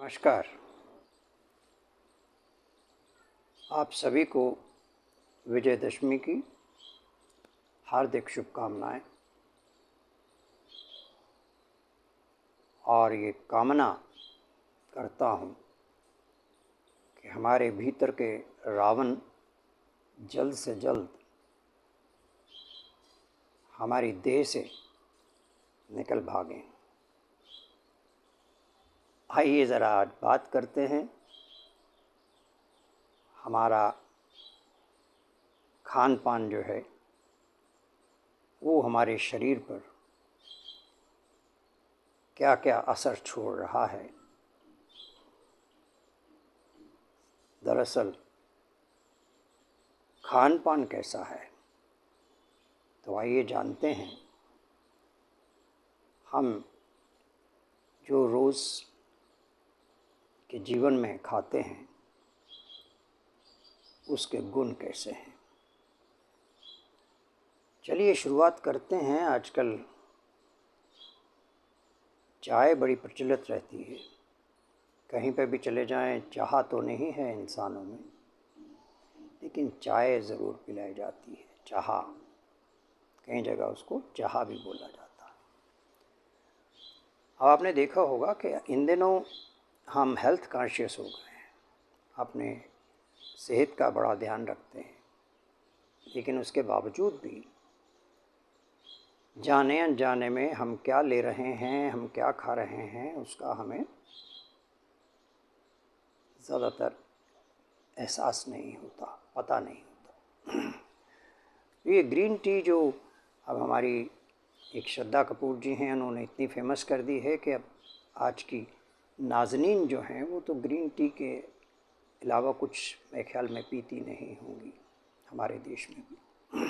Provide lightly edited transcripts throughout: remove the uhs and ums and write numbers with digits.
नमस्कार। आप सभी को विजयदशमी की हार्दिक शुभकामनाएं और ये कामना करता हूँ कि हमारे भीतर के रावण जल्द से जल्द हमारी देह से निकल भागें। आइए ज़रा आज बात करते हैं हमारा खान पान जो है वो हमारे शरीर पर क्या क्या असर छोड़ रहा है। दरअसल खान पान कैसा है, तो आइए जानते हैं। हम जो रोज़ के जीवन में खाते हैं उसके गुण कैसे हैं। चलिए शुरुआत करते हैं। आजकल चाय बड़ी प्रचलित रहती है, कहीं पर भी चले जाएं चाह तो नहीं है इंसानों में, लेकिन चाय ज़रूर पिलाई जाती है। चाह, कई जगह उसको चाह भी बोला जाता है। अब आपने देखा होगा कि इन दिनों हम हेल्थ कॉन्शियस हो गए हैं, अपने सेहत का बड़ा ध्यान रखते हैं, लेकिन उसके बावजूद भी जाने अनजाने में हम क्या ले रहे हैं, हम क्या खा रहे हैं, उसका हमें ज़्यादातर एहसास नहीं होता, पता नहीं होता। ये ग्रीन टी जो अब हमारी एक श्रद्धा कपूर जी हैं, उन्होंने इतनी फेमस कर दी है कि अब आज की नाज़नीन जो हैं वो तो ग्रीन टी के अलावा कुछ मेरे ख्याल में पीती नहीं होंगी हमारे देश में भी।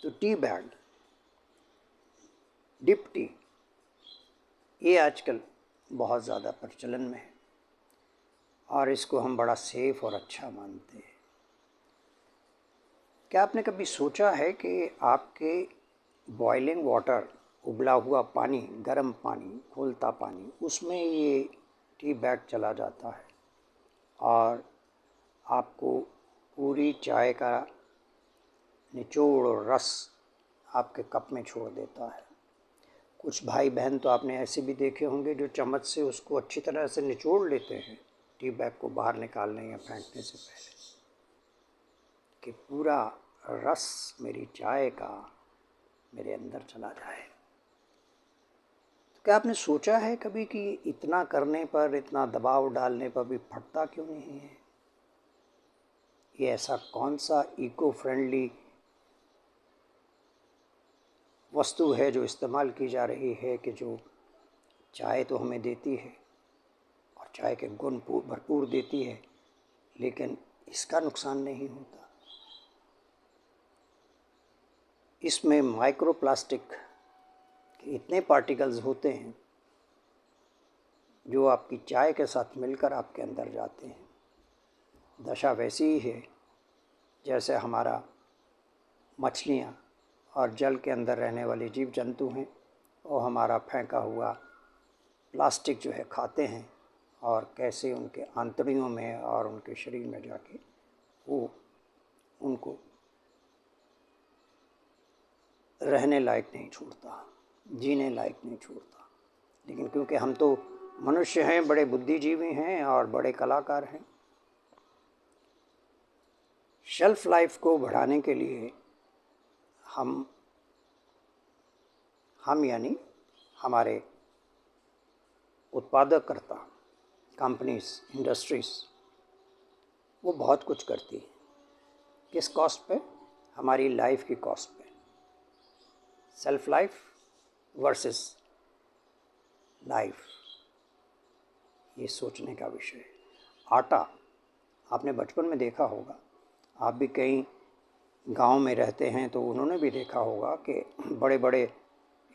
तो टी बैग, डिप टी, ये आजकल बहुत ज़्यादा प्रचलन में है और इसको हम बड़ा सेफ़ और अच्छा मानते हैं। क्या आपने कभी सोचा है कि आपके बॉइलिंग वाटर, उबला हुआ पानी, गर्म पानी, खौलता पानी, उसमें ये टी बैग चला जाता है और आपको पूरी चाय का निचोड़ और रस आपके कप में छोड़ देता है। कुछ भाई बहन तो आपने ऐसे भी देखे होंगे जो चम्मच से उसको अच्छी तरह से निचोड़ लेते हैं टी बैग को बाहर निकालने या फेंकने से पहले, कि पूरा रस मेरी चाय का मेरे अंदर चला जाए। तो क्या आपने सोचा है कभी कि इतना करने पर, इतना दबाव डालने पर भी फटता क्यों नहीं है? ये ऐसा कौन सा इको फ्रेंडली वस्तु है जो इस्तेमाल की जा रही है कि जो चाय तो हमें देती है और चाय के गुण भरपूर देती है, लेकिन इसका नुकसान नहीं होता। इसमें माइक्रो प्लास्टिक के इतने पार्टिकल्स होते हैं जो आपकी चाय के साथ मिलकर आपके अंदर जाते हैं। दशा वैसी ही है जैसे हमारा मछलियाँ और जल के अंदर रहने वाले जीव जंतु हैं, वो हमारा फेंका हुआ प्लास्टिक जो है खाते हैं और कैसे उनके आंतड़ियों में और उनके शरीर में जाके वो उनको रहने लायक नहीं छोड़ता, जीने लायक नहीं छोड़ता। लेकिन क्योंकि हम तो मनुष्य हैं, बड़े बुद्धिजीवी हैं और बड़े कलाकार हैं, शेल्फ लाइफ को बढ़ाने के लिए हम यानी हमारे उत्पादककर्ता कंपनीज, इंडस्ट्रीज़, वो बहुत कुछ करती है। किस कॉस्ट पे? हमारी लाइफ की कॉस्ट पे। सेल्फ लाइफ वर्सेस लाइफ, ये सोचने का विषय है। आटा, आपने बचपन में देखा होगा, आप भी कहीं गांव में रहते हैं तो उन्होंने भी देखा होगा कि बड़े बड़े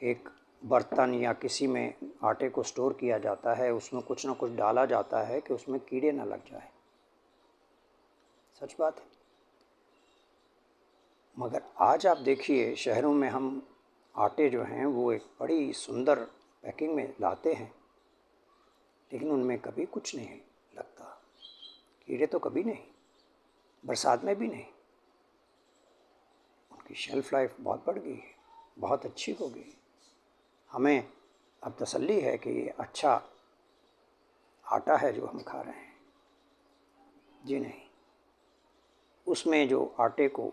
एक बर्तन या किसी में आटे को स्टोर किया जाता है, उसमें कुछ ना कुछ डाला जाता है कि उसमें कीड़े ना लग जाए। सच बात है। मगर आज आप देखिए शहरों में हम आटे जो हैं वो एक बड़ी सुंदर पैकिंग में लाते हैं लेकिन उनमें कभी कुछ नहीं लगता, कीड़े तो कभी नहीं, बरसात में भी नहीं। उनकी शेल्फ लाइफ बहुत बढ़ गई है, बहुत अच्छी हो गई। हमें अब तसल्ली है कि ये अच्छा आटा है जो हम खा रहे हैं। जी नहीं, उसमें जो आटे को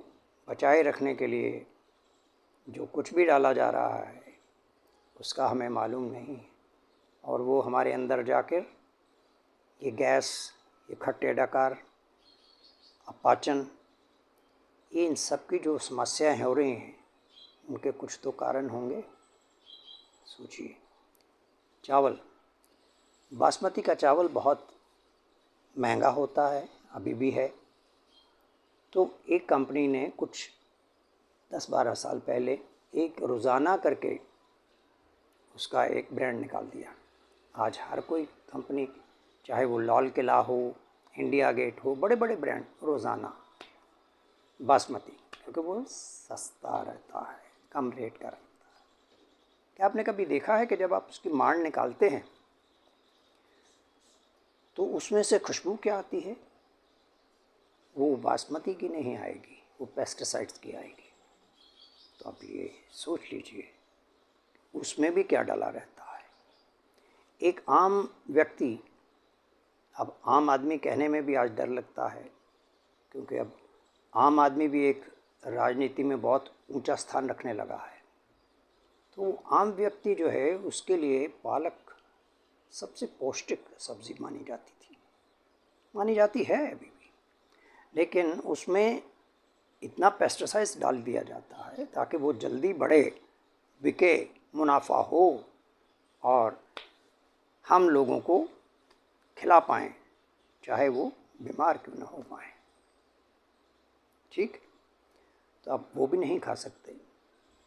बचाए रखने के लिए जो कुछ भी डाला जा रहा है उसका हमें मालूम नहीं है, और वो हमारे अंदर जाकर ये गैस, ये खट्टे डकार, अपाचन, इन सब की जो समस्याएं हो रही हैं उनके कुछ तो कारण होंगे। सोचिए, चावल, बासमती का चावल बहुत महंगा होता है, अभी भी है। तो एक कंपनी ने कुछ 10-12 साल पहले एक रोज़ाना करके उसका एक ब्रांड निकाल दिया। आज हर कोई कंपनी, चाहे वो लाल किला हो, इंडिया गेट हो, बड़े बड़े ब्रांड रोज़ाना बासमती, क्योंकि वो सस्ता रहता है, कम रेट का रहता है। क्या आपने कभी देखा है कि जब आप उसकी मांड निकालते हैं तो उसमें से खुशबू क्या आती है? वो बासमती की नहीं आएगी, वो पेस्टिसाइड्स की आएगी। तो आप ये सोच लीजिए उसमें भी क्या डाला रहता है। एक आम व्यक्ति, अब आम आदमी कहने में भी आज डर लगता है, क्योंकि अब आम आदमी भी एक राजनीति में बहुत ऊंचा स्थान रखने लगा है। तो आम व्यक्ति जो है उसके लिए पालक सबसे पौष्टिक सब्ज़ी मानी जाती थी, मानी जाती है अभी भी, लेकिन उसमें इतना पेस्टिसाइड्स डाल दिया जाता है ताकि वो जल्दी बढ़े, बिके, मुनाफा हो और हम लोगों को खिला पाएँ, चाहे वो बीमार क्यों न हो पाएँ। ठीक, तो आप वो भी नहीं खा सकते।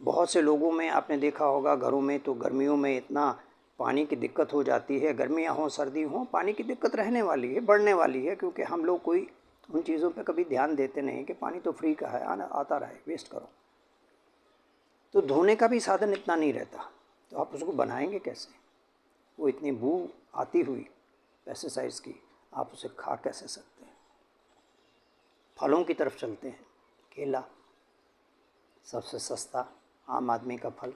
बहुत से लोगों में आपने देखा होगा, घरों में तो गर्मियों में इतना पानी की दिक्कत हो जाती है, गर्मियाँ हों सर्दी हों, पानी की दिक्कत रहने वाली है, बढ़ने वाली है, क्योंकि हम लोग कोई उन चीज़ों पे कभी ध्यान देते नहीं कि पानी तो फ्री का है, आना आता रहे, वेस्ट करो। तो धोने का भी साधन इतना नहीं रहता, तो आप उसको बनाएंगे कैसे? वो इतनी बू आती हुई पेस्टिसाइड्स की, आप उसे खा कैसे सकते हैं? फलों की तरफ चलते हैं। केला सबसे सस्ता आम आदमी का फल,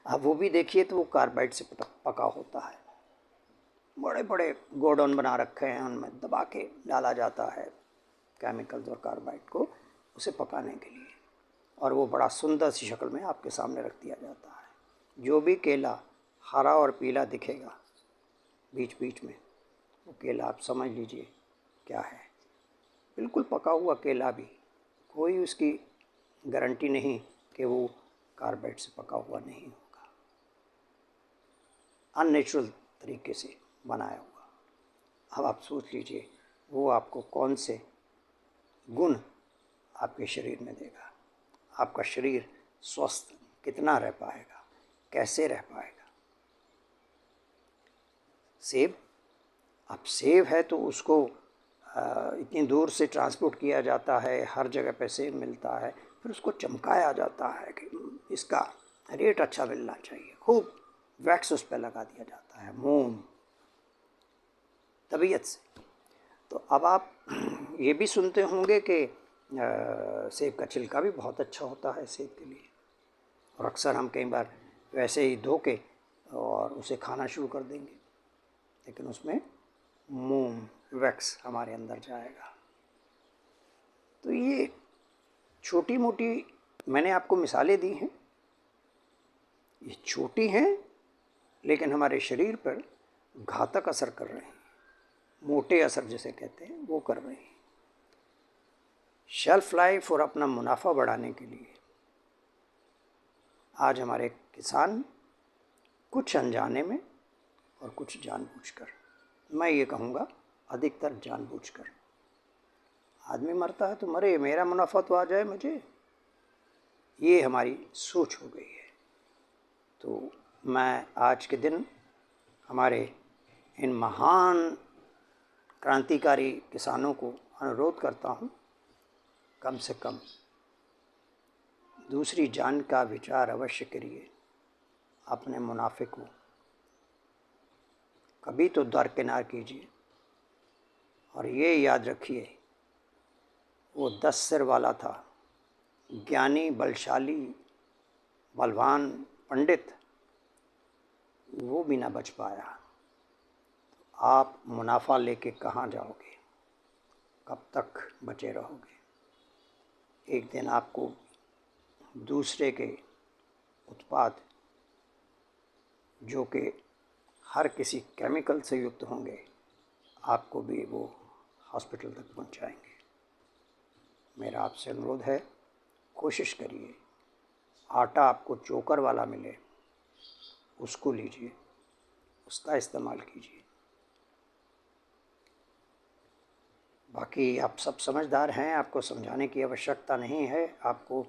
अब वो भी देखिए तो वो कार्बाइड से पका होता है। बड़े बड़े गोडाउन बना रखे हैं, उनमें दबा के डाला जाता है केमिकल्स और कार्बाइड को उसे पकाने के लिए, और वो बड़ा सुंदर सी शक्ल में आपके सामने रख दिया जाता है। जो भी केला हरा और पीला दिखेगा बीच बीच में, वो केला आप समझ लीजिए क्या है। बिल्कुल पका हुआ केला भी, कोई उसकी गारंटी नहीं कि वो कार्बाइड से पका हुआ नहीं होगा, अननेचुरल तरीके से बनाया हुआ। अब आप सोच लीजिए वो आपको कौन से गुण आपके शरीर में देगा, आपका शरीर स्वस्थ कितना रह पाएगा, कैसे रह पाएगा। सेब, अब सेब है तो उसको इतनी दूर से ट्रांसपोर्ट किया जाता है, हर जगह पे सेब मिलता है, फिर उसको चमकाया जाता है कि इसका रेट अच्छा मिलना चाहिए, खूब वैक्स उस पर लगा दिया जाता है, मोम, तबीयत से। तो अब आप ये भी सुनते होंगे कि सेब का छिलका भी बहुत अच्छा होता है सेब के लिए, और अक्सर हम कई बार वैसे ही धो के और उसे खाना शुरू कर देंगे, लेकिन उसमें मोम, वैक्स हमारे अंदर जाएगा। तो ये छोटी मोटी मैंने आपको मिसालें दी हैं, ये छोटी हैं लेकिन हमारे शरीर पर घातक असर कर रहे हैं, मोटे असर जिसे कहते हैं वो कर रहे हैं। शेल्फ लाइफ और अपना मुनाफा बढ़ाने के लिए आज हमारे किसान कुछ अनजाने में और कुछ जानबूझकर, मैं ये कहूँगा अधिकतर जानबूझकर, आदमी मरता है तो मरे, मेरा मुनाफा तो आ जाए मुझे, ये हमारी सोच हो गई है। तो मैं आज के दिन हमारे इन महान क्रांतिकारी किसानों को अनुरोध करता हूँ, कम से कम दूसरी जान का विचार अवश्य करिए, अपने मुनाफे को कभी तो दरकिनार कीजिए। और ये याद रखिए, वो 10 सिर वाला था, ज्ञानी, बलशाली, बलवान, पंडित, वो भी ना बच पाया। आप मुनाफा लेके कहाँ जाओगे? कब तक बचे रहोगे? एक दिन आपको दूसरे के उत्पाद, जो कि हर किसी केमिकल से युक्त होंगे, आपको भी वो हॉस्पिटल तक पहुंचाएंगे। मेरा आपसे अनुरोध है, कोशिश करिए आटा आपको चोकर वाला मिले, उसको लीजिए, उसका इस्तेमाल कीजिए। बाकी आप सब समझदार हैं, आपको समझाने की आवश्यकता नहीं है। आपको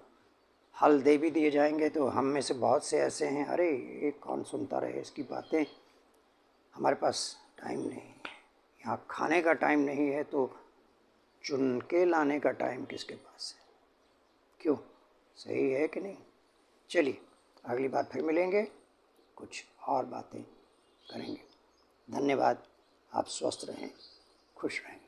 हल दे भी दिए जाएंगे तो हम में से बहुत से ऐसे हैं, अरे ये कौन सुनता रहे इसकी बातें, हमारे पास टाइम नहीं है। यहाँ खाने का टाइम नहीं है तो चुन के लाने का टाइम किसके पास है? क्यों, सही है कि नहीं? चलिए, अगली बार फिर मिलेंगे, कुछ और बातें करेंगे। धन्यवाद। आप स्वस्थ रहें, खुश रहें।